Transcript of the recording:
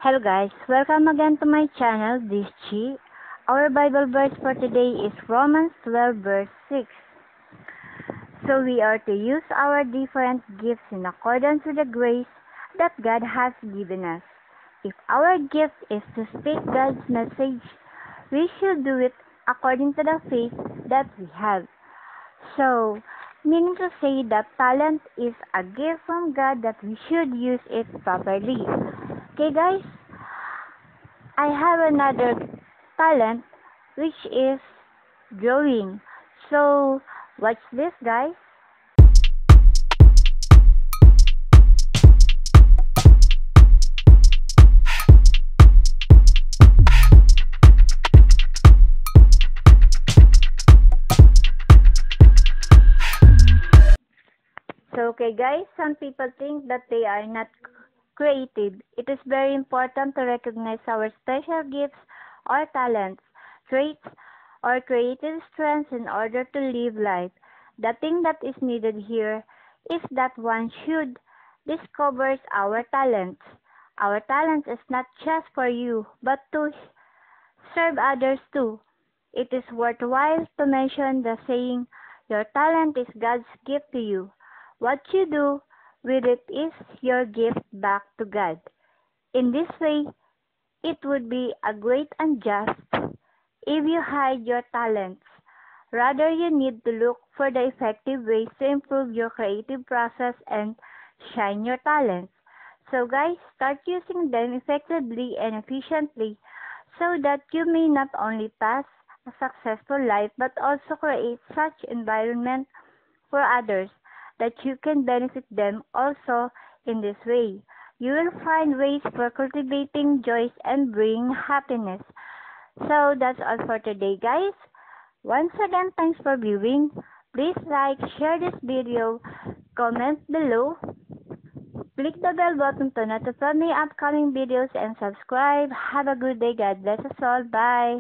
Hello guys, welcome again to my channel, this Chi. Our Bible verse for today is Romans 12 verse 6. So we are to use our different gifts in accordance with the grace that God has given us. If our gift is to speak God's message, we should do it according to the faith that we have. So, meaning to say that talent is a gift from God that we should use it properly. Okay guys, I have another talent which is drawing. So, watch this guys. So, okay guys, some people think that they are not creative. It is very important to recognize our special gifts or talents, traits, or creative strengths in order to live life. The thing that is needed here is that one should discover our talents. Our talents is not just for you, but to serve others too. It is worthwhile to mention the saying, your talent is God's gift to you. What you do with it is your gift back to God. In this way, it would be a great unjust if you hide your talents. Rather, you need to look for the effective ways to improve your creative process and shine your talents. So guys, start using them effectively and efficiently so that you may not only pass a successful life but also create such environment for others that you can benefit them also in this way. You will find ways for cultivating joys and bringing happiness. So that's all for today guys. Once again, thanks for viewing. Please like, share this video, comment below, click the bell button to notify me upcoming videos and subscribe. Have a good day. God bless us all. Bye.